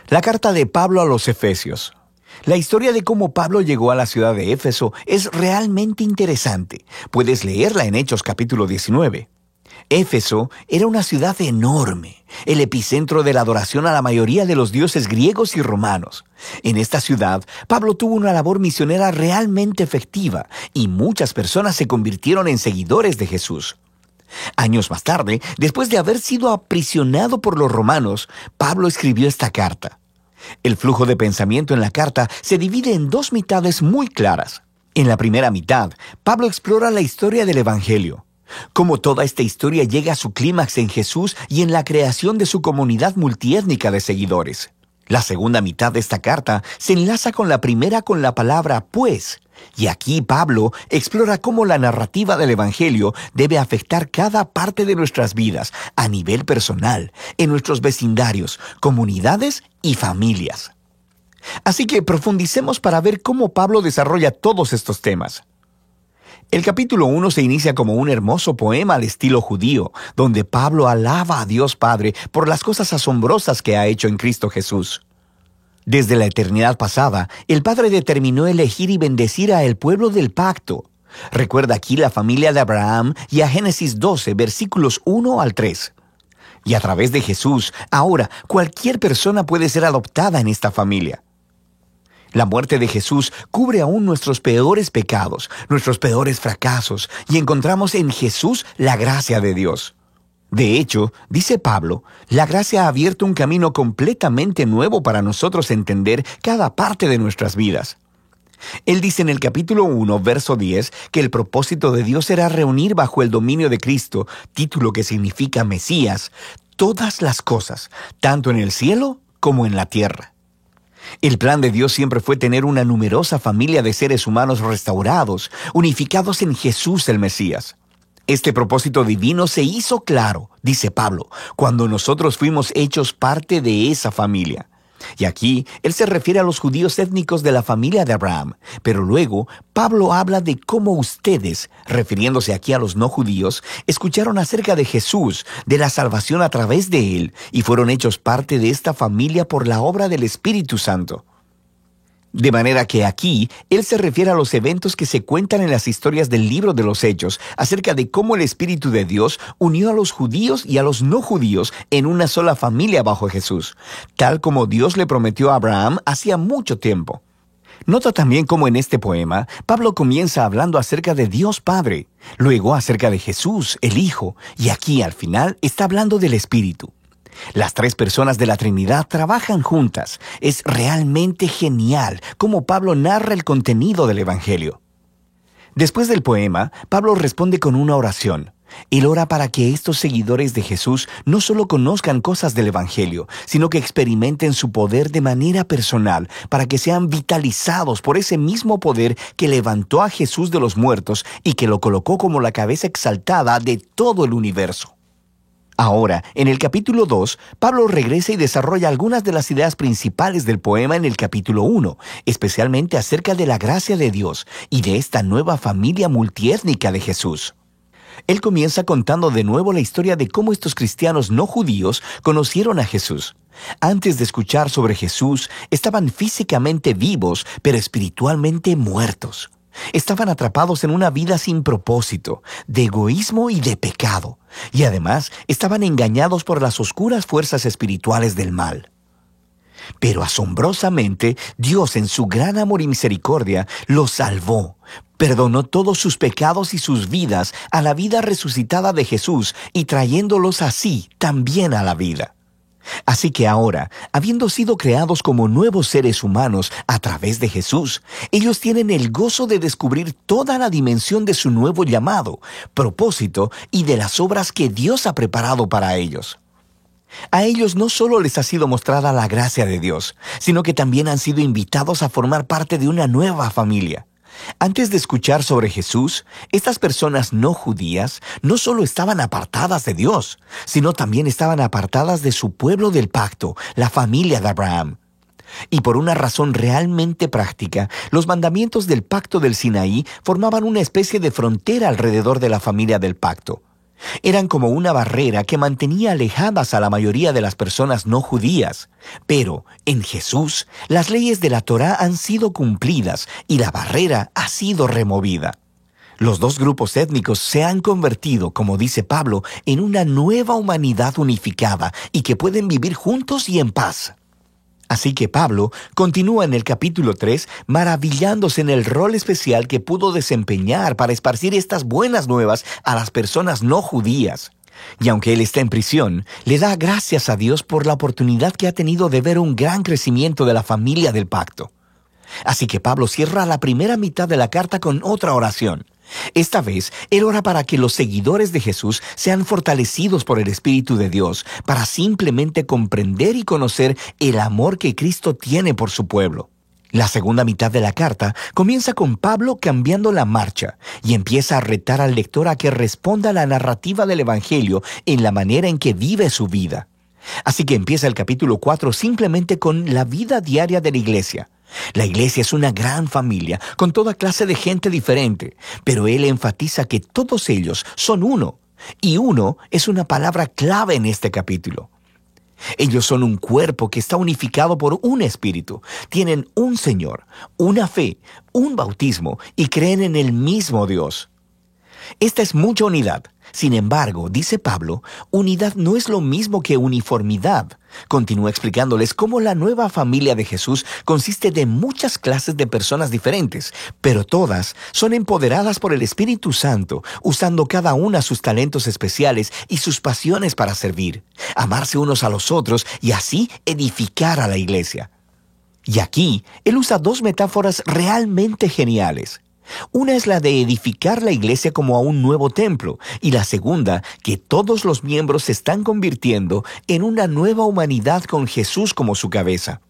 La carta de Pablo a los Efesios. La historia de cómo Pablo llegó a la ciudad de Éfeso es realmente interesante. Puedes leerla en Hechos capítulo 19. Éfeso era una ciudad enorme, el epicentro de la adoración a la mayoría de los dioses griegos y romanos. En esta ciudad, Pablo tuvo una labor misionera realmente efectiva y muchas personas se convirtieron en seguidores de Jesús. Años más tarde, después de haber sido aprisionado por los romanos, Pablo escribió esta carta. El flujo de pensamiento en la carta se divide en dos mitades muy claras. En la primera mitad, Pablo explora la historia del Evangelio, cómo toda esta historia llega a su clímax en Jesús y en la creación de su comunidad multiétnica de seguidores. La segunda mitad de esta carta se enlaza con la primera con la palabra pues, y aquí Pablo explora cómo la narrativa del Evangelio debe afectar cada parte de nuestras vidas a nivel personal, en nuestros vecindarios, comunidades y familias. Así que profundicemos para ver cómo Pablo desarrolla todos estos temas. El capítulo 1 se inicia como un hermoso poema al estilo judío, donde Pablo alaba a Dios Padre por las cosas asombrosas que ha hecho en Cristo Jesús. Desde la eternidad pasada, el Padre determinó elegir y bendecir a el pueblo del pacto. Recuerda aquí la familia de Abraham y a Génesis 12, versículos 1 al 3. Y a través de Jesús, ahora cualquier persona puede ser adoptada en esta familia. La muerte de Jesús cubre aún nuestros peores pecados, nuestros peores fracasos, y encontramos en Jesús la gracia de Dios. De hecho, dice Pablo, la gracia ha abierto un camino completamente nuevo para nosotros entender cada parte de nuestras vidas. Él dice en el capítulo 1, verso 10, que el propósito de Dios era reunir bajo el dominio de Cristo, título que significa Mesías, todas las cosas, tanto en el cielo como en la tierra. El plan de Dios siempre fue tener una numerosa familia de seres humanos restaurados, unificados en Jesús el Mesías. Este propósito divino se hizo claro, dice Pablo, cuando nosotros fuimos hechos parte de esa familia. Y aquí él se refiere a los judíos étnicos de la familia de Abraham, pero luego Pablo habla de cómo ustedes, refiriéndose aquí a los no judíos, escucharon acerca de Jesús, de la salvación a través de él, y fueron hechos parte de esta familia por la obra del Espíritu Santo. De manera que aquí, él se refiere a los eventos que se cuentan en las historias del libro de los Hechos, acerca de cómo el Espíritu de Dios unió a los judíos y a los no judíos en una sola familia bajo Jesús, tal como Dios le prometió a Abraham hacía mucho tiempo. Nota también cómo en este poema, Pablo comienza hablando acerca de Dios Padre, luego acerca de Jesús, el Hijo, y aquí al final está hablando del Espíritu. Las tres personas de la Trinidad trabajan juntas. Es realmente genial cómo Pablo narra el contenido del Evangelio. Después del poema, Pablo responde con una oración. Él ora para que estos seguidores de Jesús no solo conozcan cosas del Evangelio, sino que experimenten su poder de manera personal, para que sean vitalizados por ese mismo poder que levantó a Jesús de los muertos y que lo colocó como la cabeza exaltada de todo el universo. Ahora, en el capítulo 2, Pablo regresa y desarrolla algunas de las ideas principales del poema en el capítulo 1, especialmente acerca de la gracia de Dios y de esta nueva familia multiétnica de Jesús. Él comienza contando de nuevo la historia de cómo estos cristianos no judíos conocieron a Jesús. Antes de escuchar sobre Jesús, estaban físicamente vivos, pero espiritualmente muertos. Estaban atrapados en una vida sin propósito, de egoísmo y de pecado, y además estaban engañados por las oscuras fuerzas espirituales del mal. Pero asombrosamente, Dios en su gran amor y misericordia los salvó, perdonó todos sus pecados y sus vidas a la vida resucitada de Jesús y trayéndolos así también a la vida. Así que ahora, habiendo sido creados como nuevos seres humanos a través de Jesús, ellos tienen el gozo de descubrir toda la dimensión de su nuevo llamado, propósito y de las obras que Dios ha preparado para ellos. A ellos no solo les ha sido mostrada la gracia de Dios, sino que también han sido invitados a formar parte de una nueva familia. Antes de escuchar sobre Jesús, estas personas no judías no solo estaban apartadas de Dios, sino también estaban apartadas de su pueblo del pacto, la familia de Abraham. Y por una razón realmente práctica, los mandamientos del pacto del Sinaí formaban una especie de frontera alrededor de la familia del pacto. Eran como una barrera que mantenía alejadas a la mayoría de las personas no judías. Pero en Jesús, las leyes de la Torá han sido cumplidas y la barrera ha sido removida. Los dos grupos étnicos se han convertido, como dice Pablo, en una nueva humanidad unificada y que pueden vivir juntos y en paz. Así que Pablo continúa en el capítulo 3 maravillándose en el rol especial que pudo desempeñar para esparcir estas buenas nuevas a las personas no judías. Y aunque él está en prisión, le da gracias a Dios por la oportunidad que ha tenido de ver un gran crecimiento de la familia del pacto. Así que Pablo cierra la primera mitad de la carta con otra oración. Esta vez, él ora para que los seguidores de Jesús sean fortalecidos por el Espíritu de Dios para simplemente comprender y conocer el amor que Cristo tiene por su pueblo. La segunda mitad de la carta comienza con Pablo cambiando la marcha y empieza a retar al lector a que responda a la narrativa del Evangelio en la manera en que vive su vida. Así que empieza el capítulo 4 simplemente con la vida diaria de la iglesia. La iglesia es una gran familia, con toda clase de gente diferente, pero él enfatiza que todos ellos son uno, y uno es una palabra clave en este capítulo. Ellos son un cuerpo que está unificado por un espíritu, tienen un Señor, una fe, un bautismo y creen en el mismo Dios. Esta es mucha unidad. Sin embargo, dice Pablo, unidad no es lo mismo que uniformidad. Continúa explicándoles cómo la nueva familia de Jesús consiste de muchas clases de personas diferentes, pero todas son empoderadas por el Espíritu Santo, usando cada una sus talentos especiales y sus pasiones para servir, amarse unos a los otros y así edificar a la iglesia. Y aquí, él usa dos metáforas realmente geniales. Una es la de edificar la iglesia como a un nuevo templo, y la segunda, que todos los miembros se están convirtiendo en una nueva humanidad con Jesús como su cabeza.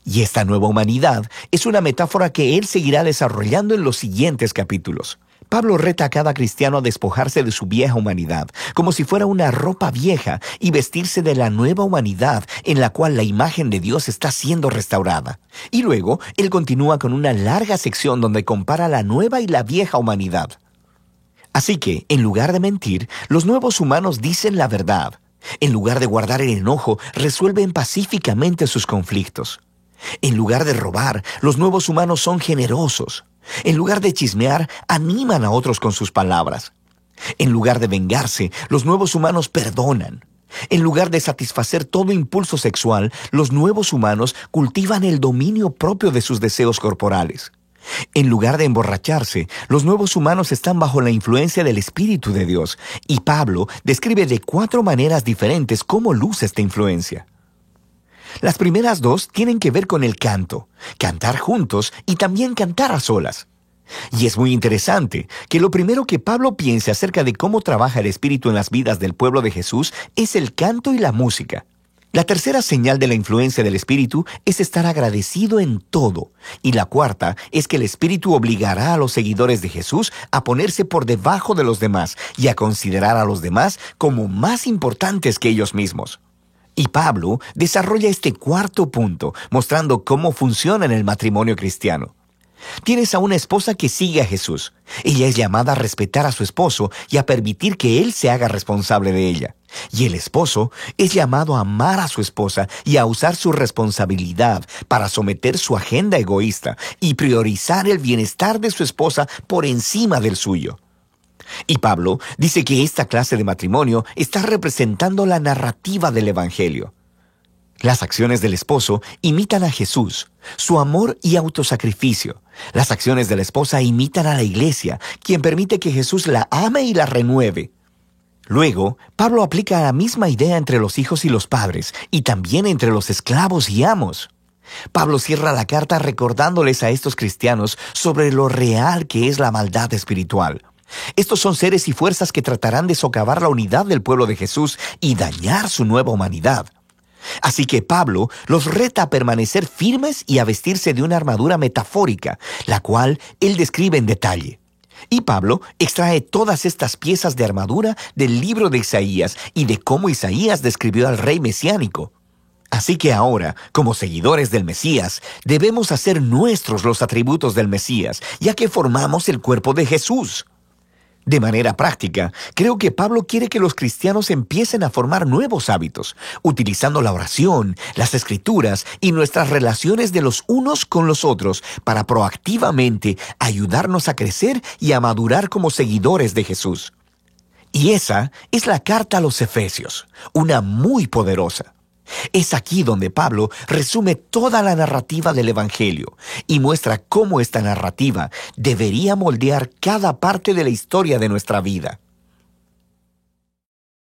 Y esta nueva humanidad es una metáfora que él seguirá desarrollando en los siguientes capítulos. Pablo reta a cada cristiano a despojarse de su vieja humanidad, como si fuera una ropa vieja, y vestirse de la nueva humanidad en la cual la imagen de Dios está siendo restaurada. Y luego, él continúa con una larga sección donde compara la nueva y la vieja humanidad. Así que, en lugar de mentir, los nuevos humanos dicen la verdad. En lugar de guardar el enojo, resuelven pacíficamente sus conflictos. En lugar de robar, los nuevos humanos son generosos. En lugar de chismear, animan a otros con sus palabras. En lugar de vengarse, los nuevos humanos perdonan. En lugar de satisfacer todo impulso sexual, los nuevos humanos cultivan el dominio propio de sus deseos corporales. En lugar de emborracharse, los nuevos humanos están bajo la influencia del Espíritu de Dios, y Pablo describe de 4 maneras diferentes cómo luce esta influencia. Las primeras 2 tienen que ver con el canto, cantar juntos y también cantar a solas. Y es muy interesante que lo primero que Pablo piensa acerca de cómo trabaja el Espíritu en las vidas del pueblo de Jesús es el canto y la música. La tercera señal de la influencia del Espíritu es estar agradecido en todo. Y la cuarta es que el Espíritu obligará a los seguidores de Jesús a ponerse por debajo de los demás y a considerar a los demás como más importantes que ellos mismos. Y Pablo desarrolla este cuarto punto, mostrando cómo funciona en el matrimonio cristiano. Tienes a una esposa que sigue a Jesús. Ella es llamada a respetar a su esposo y a permitir que él se haga responsable de ella. Y el esposo es llamado a amar a su esposa y a usar su responsabilidad para someter su agenda egoísta y priorizar el bienestar de su esposa por encima del suyo. Y Pablo dice que esta clase de matrimonio está representando la narrativa del Evangelio. Las acciones del esposo imitan a Jesús, su amor y autosacrificio. Las acciones de la esposa imitan a la iglesia, quien permite que Jesús la ame y la renueve. Luego, Pablo aplica la misma idea entre los hijos y los padres, y también entre los esclavos y amos. Pablo cierra la carta recordándoles a estos cristianos sobre lo real que es la maldad espiritual. Estos son seres y fuerzas que tratarán de socavar la unidad del pueblo de Jesús y dañar su nueva humanidad. Así que Pablo los reta a permanecer firmes y a vestirse de una armadura metafórica, la cual él describe en detalle. Y Pablo extrae todas estas piezas de armadura del libro de Isaías y de cómo Isaías describió al rey mesiánico. Así que ahora, como seguidores del Mesías, debemos hacer nuestros los atributos del Mesías, ya que formamos el cuerpo de Jesús. De manera práctica, creo que Pablo quiere que los cristianos empiecen a formar nuevos hábitos, utilizando la oración, las escrituras y nuestras relaciones de los unos con los otros para proactivamente ayudarnos a crecer y a madurar como seguidores de Jesús. Y esa es la carta a los Efesios, una muy poderosa. Es aquí donde Pablo resume toda la narrativa del Evangelio y muestra cómo esta narrativa debería moldear cada parte de la historia de nuestra vida.